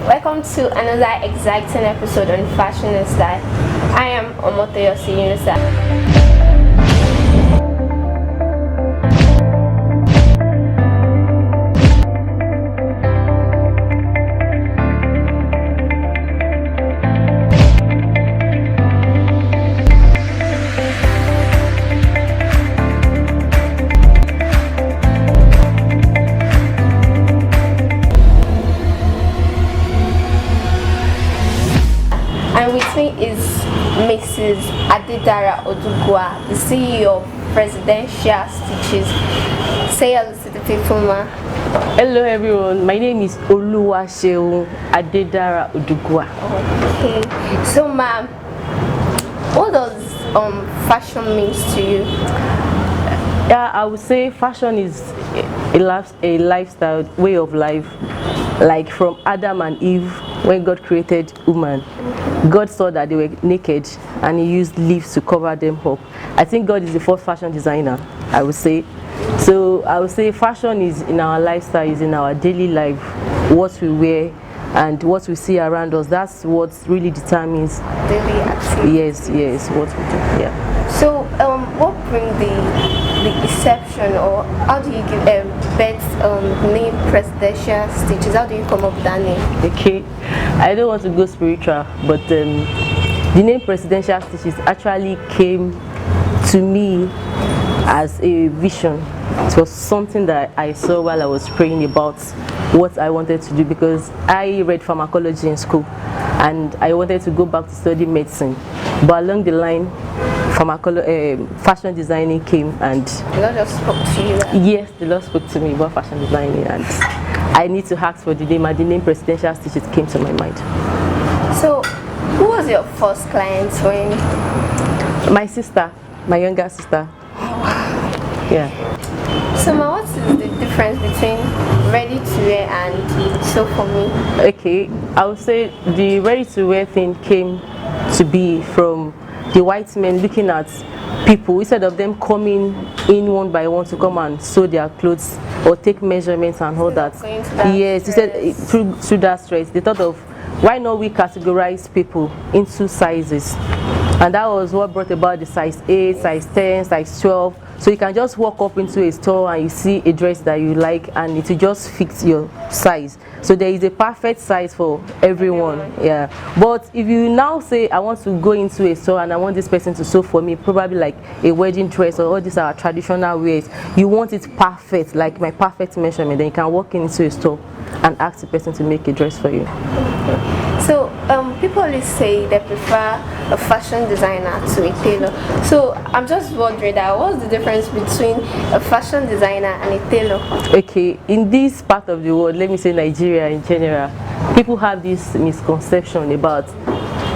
Welcome to another exciting episode on Fashion and Style. I am Omotoyosi Yinusa. And with me is Mrs. Adedara Odugwa, the CEO of Presidential Stitches. Say hello to the people, ma. Hello everyone, my name is Oluwaseun Adedara Odugwa. Okay, so ma'am, what does fashion means to you? Yeah, I would say fashion is a lifestyle, way of life. Like from Adam and Eve, when God created woman, God saw that they were naked and he used leaves to cover them up. I think God is the first fashion designer, I would say. So I would say fashion is in our lifestyle, is in our daily life, what we wear and what we see around us. That's what really determines Daily activity. yes, what we do. Yeah. So what brings the exception, or how do you give birth name Presidential Stitches? How do you come up with that name? Okay, I don't want to go spiritual, but the name Presidential Stitches actually came to me as a vision. It was something that I saw while I was praying about what I wanted to do, because I read pharmacology in school and I wanted to go back to study medicine, but along the line fashion designing came, and The Lord just spoke to you. yes, the Lord spoke to me about fashion designing, and I need to ask for the name, and the name Presidential Stitches came to my mind. So who was your first client when? My sister, my younger sister. Yeah. So ma, what is the difference between ready to wear and sew for me? Okay, I would say the ready-to-wear thing came to be from the white men looking at people, instead of them coming in one by one to come and sew their clothes or take measurements and all that. Yes, instead through that stress, they thought of, why not we categorize people into sizes? And that was what brought about the size 8, size 10, size 12. So you can just walk up into a store and you see a dress that you like and it will just fit your size. So there is a perfect size for everyone. Yeah. But if you now say, I want to go into a store and I want this person to sew for me, probably like a wedding dress or all these are traditional wears, you want it perfect, like my perfect measurement, then you can walk into a store and ask the person to make a dress for you. So people always say they prefer a fashion designer to a tailor. So I'm just wondering that what's the difference between a fashion designer and a tailor? Okay, in this part of the world, let me say Nigeria in general, people have this misconception about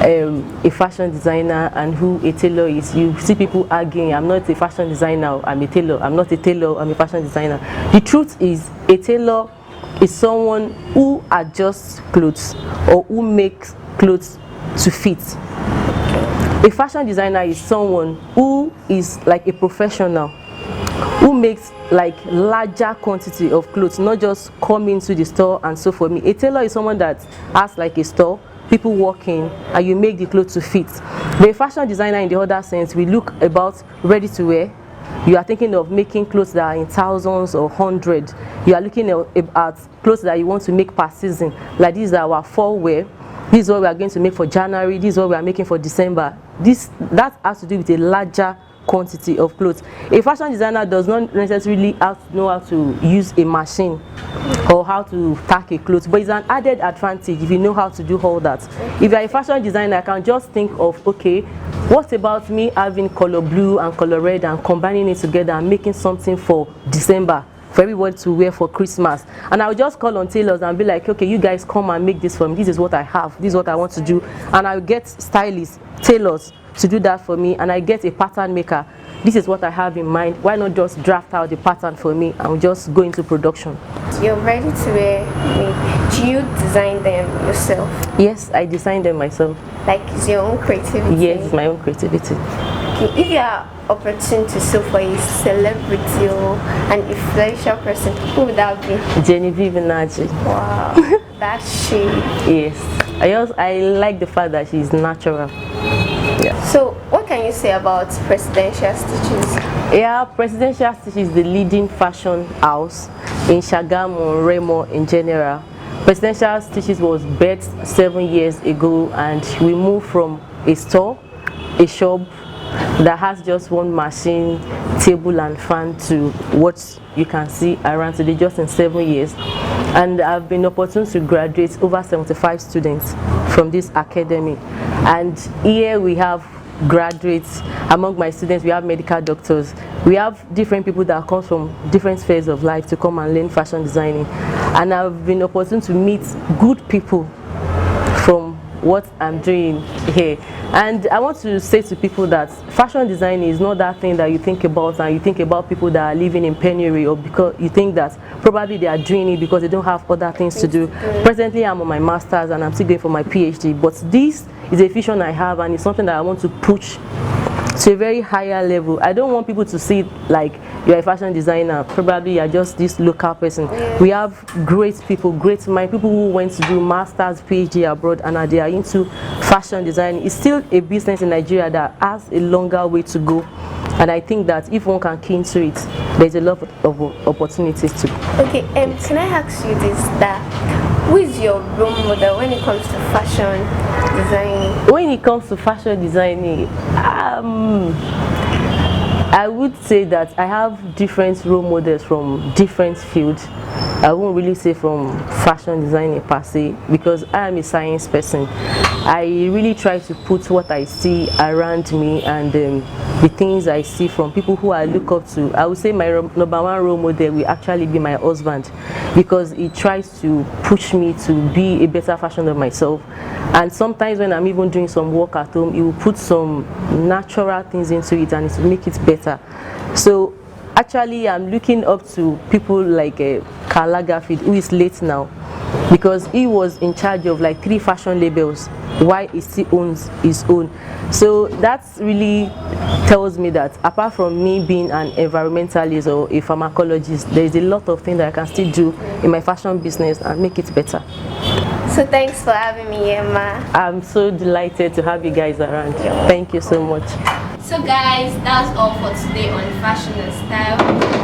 a fashion designer and who a tailor is. You see people arguing, I'm not a fashion designer, I'm a tailor. I'm not a tailor, I'm a fashion designer. The truth is, a tailor is someone who adjusts clothes or who makes clothes to fit. A fashion designer is someone who is like a professional, who makes like larger quantity of clothes, not just come into the store and sew for me. A tailor is someone that has like a store, people walk in and you make the clothes to fit. But a fashion designer in the other sense, we look about ready to wear. You are thinking of making clothes that are in thousands or hundreds. You are looking at clothes that you want to make per season. Like these are our fall wear. This is what we are going to make for January. This is what we are making for December. That has to do with a larger quantity of clothes. A fashion designer does not necessarily have to know how to use a machine or how to tack a clothes, but it's an added advantage if you know how to do all that. If you're a fashion designer, I can just think of, okay, what about me having color blue and color red and combining it together and making something for December for everyone to wear for Christmas? And I'll just call on tailors and be like, okay, you guys come and make this for me. This is what I have. This is what I want to do. And I'll get stylists, tailors to do that for me, and I get a pattern maker. This is what I have in mind. Why not just draft out the pattern for me and we'll just go into production? You're ready to wear. Do you design them yourself? Yes, I design them myself. Like it's your own creativity? Yes, it's my own creativity. Okay, if you are opportune to sew for a celebrity or an influential person, who would that be? Genevieve Naji. Wow. that shade. Yes. I like the fact that she's natural. Yeah. So what can you say about Presidential Stitches? Yeah, Presidential Stitches is the leading fashion house in Sagamu, Remo in general. Presidential Stitches was birthed 7 years ago, and we moved from a store, a shop that has just one machine, table and fan to what you can see around today, just in 7 years. And I've been opportune to graduate over 75 students from this academy. And here we have graduates. Among my students, we have medical doctors. We have different people that come from different spheres of life to come and learn fashion designing. And I've been opportune to meet good people from what I'm doing here. And I want to say to people that fashion design is not that thing that you think about and you think about people that are living in penury, or because you think that probably they are doing it because they don't have other things to do. Presently I'm on my master's and I'm still going for my PhD, but this is a vision I have, and it's something that I want to push to a very higher level. I don't want people to see it like you're a fashion designer, probably you're just this local person. We have great people, great mind, people who went to do masters, PhD abroad, and they are into fashion design. It's still a business in Nigeria that has a longer way to go, and I think that if one can key into it, there's a lot of opportunities to. Okay, can I ask you this, that who is your role model when it comes to fashion designing? When it comes to fashion designing, I would say that I have different role models from different fields. I won't really say from fashion designing per se, because I am a science person. I really try to put what I see around me and the things I see from people who I look up to. I would say my number one role model will actually be my husband, because he tries to push me to be a better version of myself. And sometimes when I'm even doing some work at home, he will put some natural things into it and it will make it better. So actually I'm looking up to people like Kolade, who is late now, because he was in charge of like 3 fashion labels while he still owns his own. So that really tells me that apart from me being an environmentalist or a pharmacologist, there is a lot of things that I can still do in my fashion business and make it better. So thanks for having me, Emma. I'm so delighted to have you guys around. Thank you so much. So guys, that's all for today on Fashion and Style.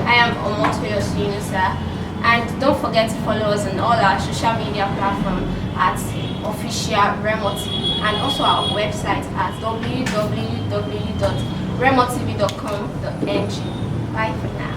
I am Omotoyosi Yinusa, and don't forget to follow us on all our social media platforms at official Remotv, and also our website at www.remotv.com.ng. Bye for now.